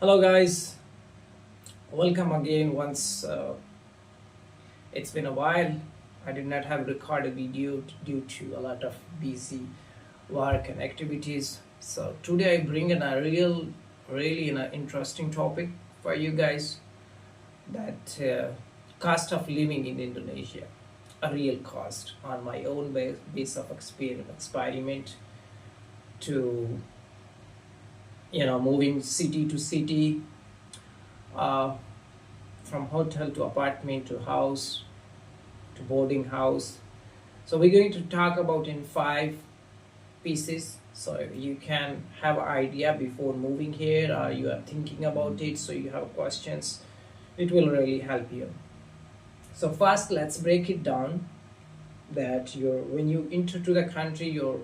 Hello, guys. Welcome again. It's been a while. I did not have recorded video due to a lot of busy work and activities. So today I bring in a really an interesting topic for you guys. That cost of living in Indonesia, a real cost on my own base of experiment to moving city to city, uh, from hotel to apartment to house to boarding house. So we're going to talk about in five pieces so you can have an idea before moving here, or you are thinking about it so you have questions. It will really help you. So first, let's break it down. That your when you enter to the country, your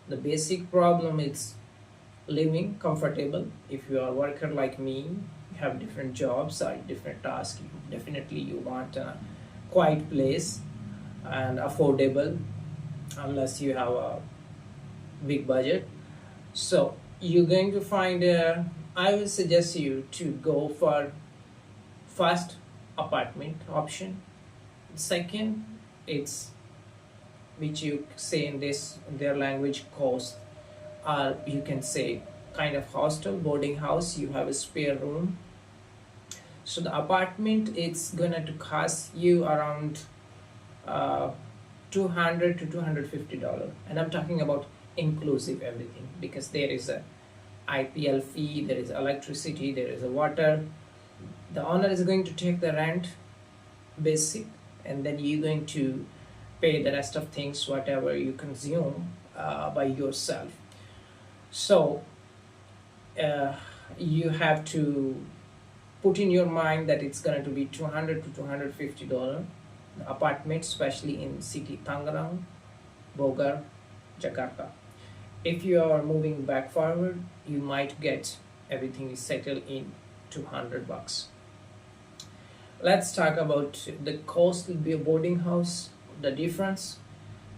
the basic problem is living comfortable. If you are a worker like me, you have different jobs or different tasks, definitely you want a quiet place and affordable, unless you have a big budget. So you're going to find I will suggest you to go for first apartment option. Second, it's which you say in their language cost, or you can say kind of hostel boarding house. You have a spare room. So the apartment, it's gonna to cost you around uh, 200 to $250, and I'm talking about inclusive everything, because there is a IPL fee, there is electricity, there is a water. The owner is going to take the rent basic, and then you're going to pay the rest of things whatever you consume by yourself. So uh, you have to put in your mind that it's going to be 200 to $250 apartment, especially in city Tangerang, Bogor, Jakarta. If you are moving back forward, you might get everything is settled in 200 bucks. Let's talk about the cost will be a boarding house, the difference.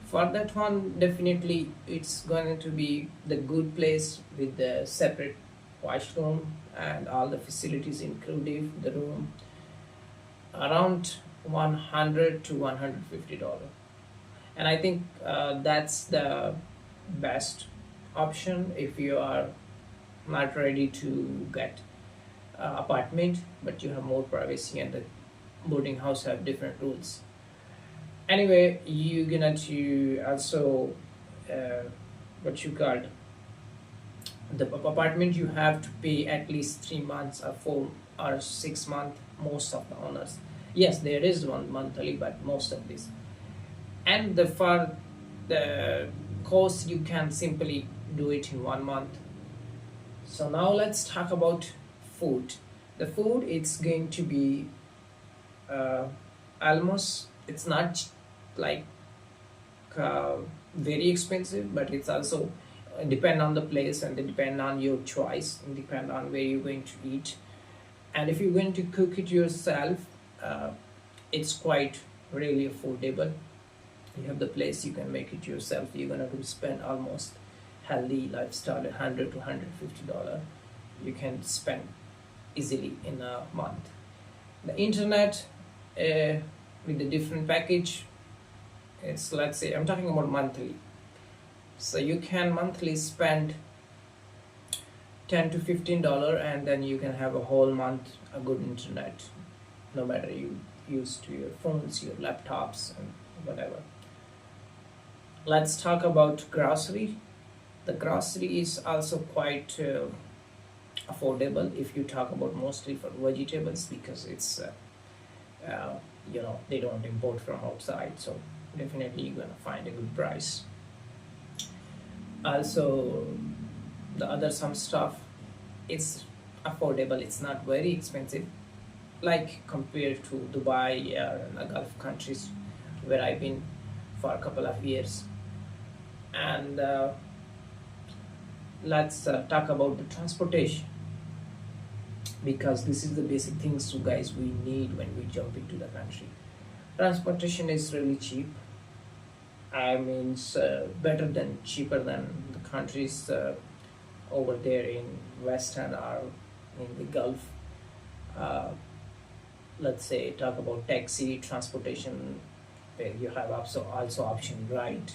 For that one, definitely it's going to be the good place with the separate washroom and all the facilities included the room, around 100 to $150. And I think that's the best option if you are not ready to get apartment, but you have more privacy, and the boarding house have different rules. Anyway, you gonna to also uh, what you called the apartment, you have to pay at least 3 months or 4 or 6 month, most of the owners. Yes, there is one monthly, but most of this. And the for the course, you can simply do it in 1 month. So now let's talk about food. The food, it's going to be uh, almost, it's not like uh, very expensive, but it's also depend on the place, and they depend on your choice, and depend on where you're going to eat. And if you're going to cook it yourself, uh, it's quite really affordable. You have the place, you can make it yourself. You're gonna to spend almost healthy lifestyle, 100 to $150 you can spend easily in a month. The internet, with the different package, it's, let's say I'm talking about monthly, so you can monthly spend 10 to $15, and then you can have a whole month a good internet, no matter you use to your phones, your laptops, and whatever. Let's talk about grocery. The grocery is also quite affordable if you talk about mostly for vegetables, because it's uh, they don't import from outside, so definitely you're gonna find a good price. Also, the other some stuff, it's affordable, it's not very expensive, like compared to Dubai or the Gulf countries where I've been for a couple of years. And let's talk about the transportation, because this is the basic things, you guys, we need when we jump into the country. Transportation is really cheap. I mean, it's better than cheaper than the countries over there in Western or in the Gulf. uh, let's say talk about taxi transportation, where you have also option ride,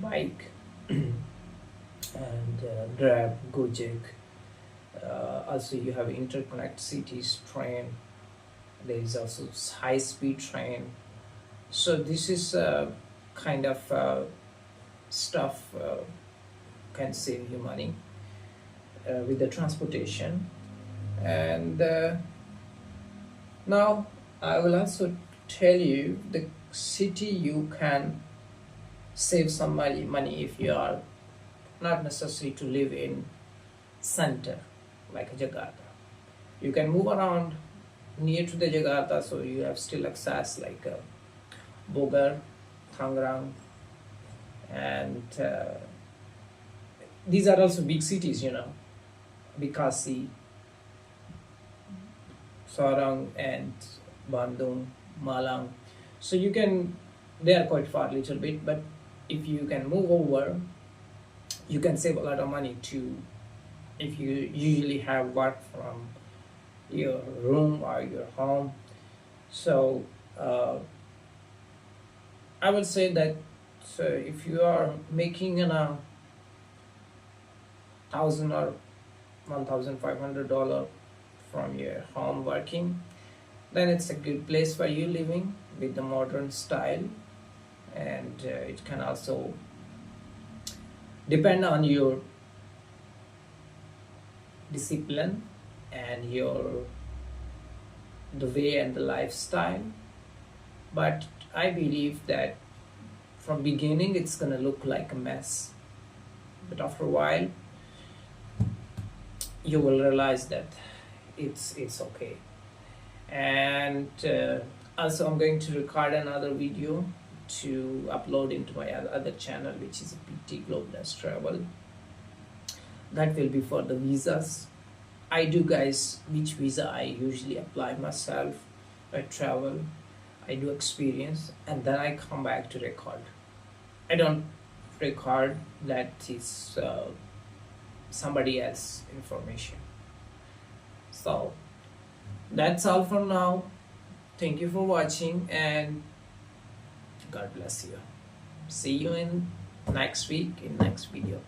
bike, and Grab, Gojek. Also, you have interconnect cities train. There is also high speed train. So this is kind of stuff can save you money with the transportation. And now I will also tell you the city you can save some money if you are not necessary to live in center like Jakarta. You can move around near to the Jakarta, so you have still access like Bogor, Tangerang, and these are also big cities, Bekasi, Sorong, and Bandung, Malang. So they are quite far a little bit, but if you can move over, you can save a lot of money too. If you usually have work from your room or your home. So I would say that if you are making $1,000 or $1,500 from your home working, then it's a good place for you living with the modern style. And it can also depend on your discipline and the way and the lifestyle. But I believe that from beginning it's gonna look like a mess, but after a while you will realize that it's okay. And also I'm going to record another video to upload into my other channel, which is PT Globeness Travel. That will be for the visas. I do, guys, which visa I usually apply myself. I travel, I do experience, and then I come back to record. I don't record that is somebody else's information. So that's all for now. Thank you for watching, and God bless you. See you in next week in next video.